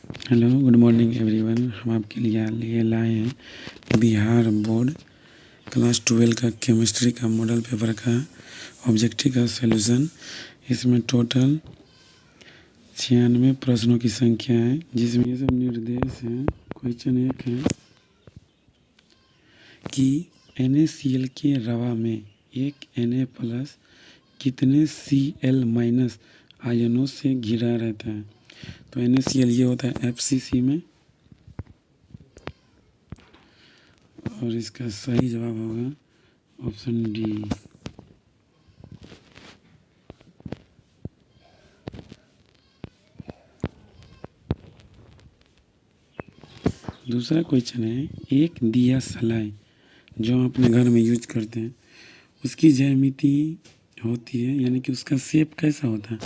Hello, good morning everyone. हम आपके लिए लाए हैं बिहार बोर्ड क्लास 12 का केमिस्ट्री का मॉडल पेपर का ऑब्जेक्टिव का सॉल्यूशन। इसमें टोटल 96 प्रश्नों की संख्या है, जिसमें ये सब निर्देश हैं। क्वेश्चन एक है कि NaCl के रवा में एक Na प्लस कितने Cl माइनस आयनों से घिरा रहता है। तो NaCl ये होता है FCC में, और इसका सही जवाब होगा ऑप्शन डी। दूसरा क्वेश्चन है, एक दिया सलाई जो हम अपने घर में यूज करते हैं, उसकी ज्यामिति होती है, यानी कि उसका शेप कैसा होता है।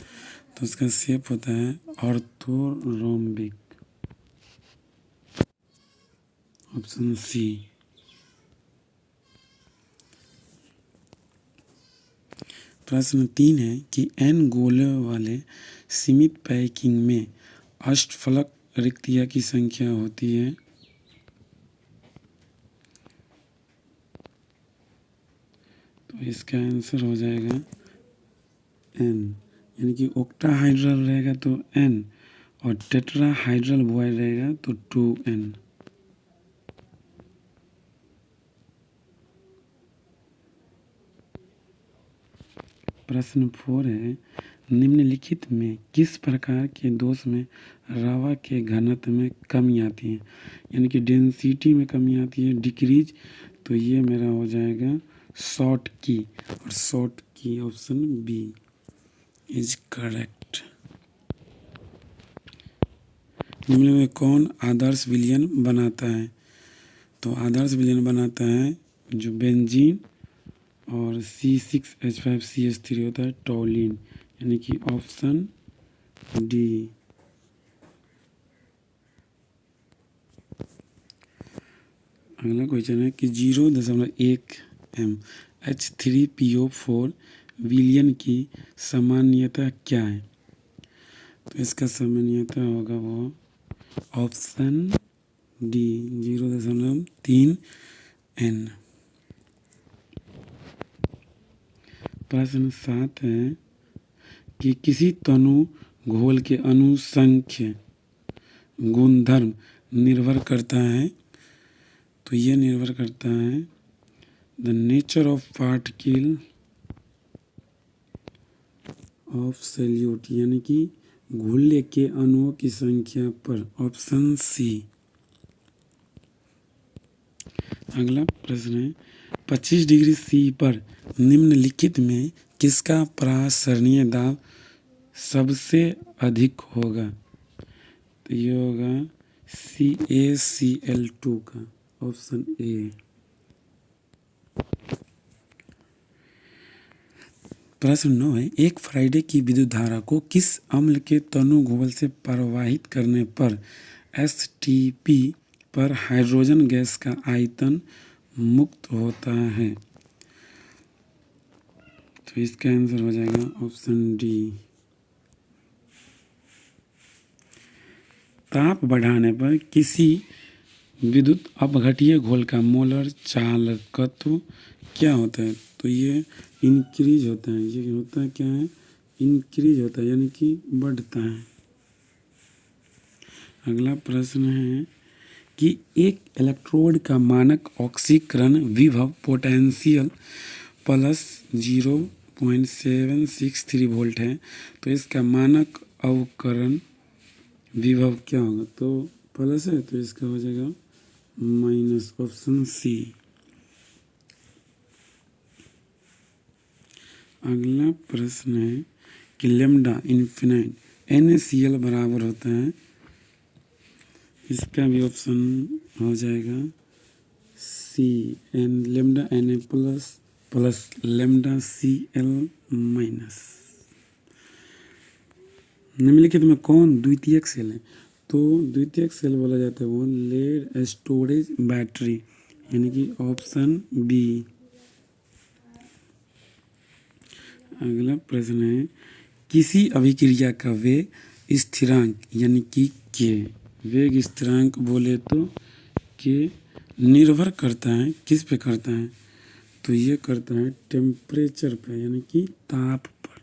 तो उसका शेप होता है ऑर्थोरोम्बिक, ऑप्शन सी। प्रश्न 3 है कि n गोलों वाले सीमित पैकिंग में अष्टफलक रिक्तियाँ की संख्या होती है। तो इसका आंसर हो जाएगा n, यानी कि ऑक्टाहाइड्रल रहेगा तो n, और टेट्राहाइड्रल बॉयल रहेगा तो 2n। प्रश्न 4 है, निम्नलिखित में किस प्रकार के दोष में रवा के घनत्व में कमी आती है, यानी कि डेंसिटी में कमी आती है, डिक्रीज। तो ये मेरा हो जाएगा शॉर्ट की, और शॉर्ट की ऑप्शन बी इज करेक्ट। निम्न में कौन आदर्श विलयन बनाता है। तो आदर्श विलयन बनाता है जो बेंजीन और C6H5CH3 होता है टॉलिन, यानी कि ऑप्शन डी। अगला क्वेश्चन है कि 0.1 H3PO4 विलयन की सामान्यता क्या है। तो इसका सामान्यता होगा वो ऑप्शन डी 0.3 N। प्रश्न 7 है कि किसी तनु घोल के अनुसंख्य गुणधर्म निर्भर करता है। तो ये निर्भर करता है the nature of particle of solute, यानी कि घुलने के अणुओं की संख्या पर, ऑप्शन सी। अगला प्रश्न है 25 डिग्री C पर निम्नलिखित में किसका प्रासरणीय दाब सबसे अधिक होगा। तो ये होगा CaCl2 का, ऑप्शन ए। प्रश्न 9 है, एक फ्राइडे की विद्युत धारा को किस अम्ल के तनु घोल से प्रवाहित करने पर STP पर हाइड्रोजन गैस का आयतन मुक्त होता है। तो इसका आंसर हो जाएगा ऑप्शन डी। ताप बढ़ाने पर किसी विद्युत अपघटीय घोल का मोलर चालकत्व क्या होता है। तो ये इंक्रीज होता है। ये होता है क्या है, इंक्रीज होता है, यानी कि बढ़ता है। अगला प्रश्न है कि एक इलेक्ट्रोड का मानक ऑक्सीकरण विभव पोटेंशियल प्लस 0.763 वोल्ट है। तो इसका मानक अवकरण विभव क्या होगा। तो प्लस है तो इसका हो जाएगा माइनस, ऑप्शन सी। अगला प्रश्न है कि लेमडा इन्फिनाइट NaCl बराबर होता है। इसका भी ऑप्शन हो जाएगा C, N lambda Na plus plus lambda Cl minus. निम्नलिखित में कौन द्वितीयक सेल है। तो द्वितीयक सेल बोला जाता है वो लेड स्टोरेज बैटरी, यानी कि ऑप्शन बी। अगला प्रश्न है किसी अभिक्रिया का वेग स्थिरांक यानी कि के वेग स्थिरांक बोले तो कि निर्भर करता है किस पे करता है, तो ये करता है टेम्परेचर पे यानी कि ताप पर।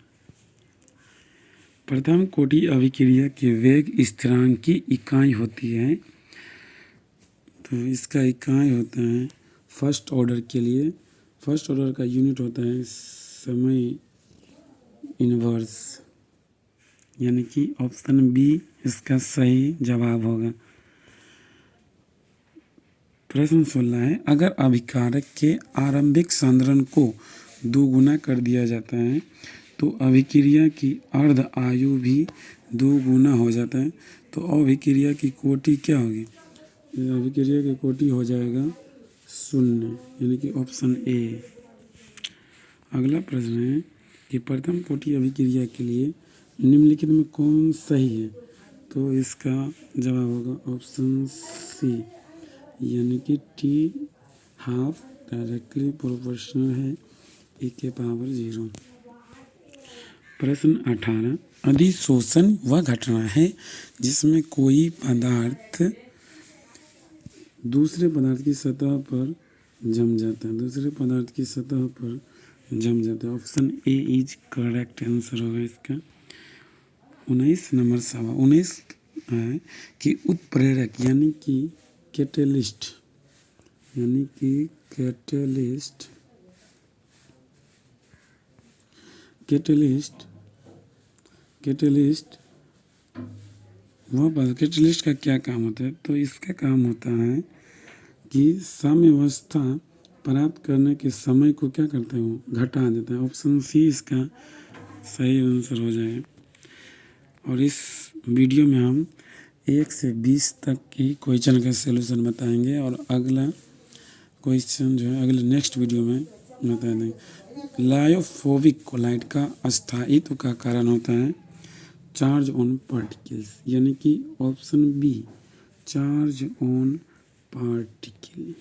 प्रथम कोटि अभिक्रिया के वेग स्थिरांक की इकाई होती है, तो इसका इकाई होता है फर्स्ट ऑर्डर के लिए, फर्स्ट ऑर्डर का यूनिट होता है समय इनवर्स, यानी कि ऑप्शन बी इसका सही जवाब होगा। प्रश्न 16 है, अगर अभिकारक के आरंभिक सांद्रण को दोगुना कर दिया जाता है तो अभिक्रिया की अर्ध आयु भी दोगुना हो जाता है, तो अभिक्रिया की कोटि क्या होगी? अभिक्रिया की कोटि हो जाएगा 0, यानी कि ऑप्शन ए। अगला प्रश्न है कि प्रथम कोटि अभिक्रिया के लिए निम्नलिखित में कौन सही है, तो इसका जवाब होगा ऑप्शन सी, यानी कि टी हाफ डायरेक्टली प्रोपोर्शनल है e के पावर 0। प्रश्न 18, अधिशोषण वह घटना है जिसमें कोई पदार्थ दूसरे पदार्थ की सतह पर जम जाता है, दूसरे पदार्थ की सतह पर जम जाता है। Option A is correct answer होगा इसका। 19 नंबर सवाल 19 है कि उत्प्रेरक यानी कि कैटेलिस्ट, यानी कि कैटेलिस्ट वह कैटेलिस्ट का क्या काम होता है, तो इसका काम होता है कि साम्यावस्था प्राप्त करने के समय को क्या करता है, वो घटा देता है। ऑप्शन सी इसका सही आंसर हो जाएगा। और इस वीडियो में हम 1 से 20 तक की क्वेश्चन का सलूशन बताएंगे और अगला क्वेश्चन जो है अगले नेक्स्ट वीडियो में बता देंगे। लायोफोबिक कोलाइड का अस्थायित्व का कारण होता है चार्ज ऑन पार्टिकल्स, यानी कि option B charge on particle.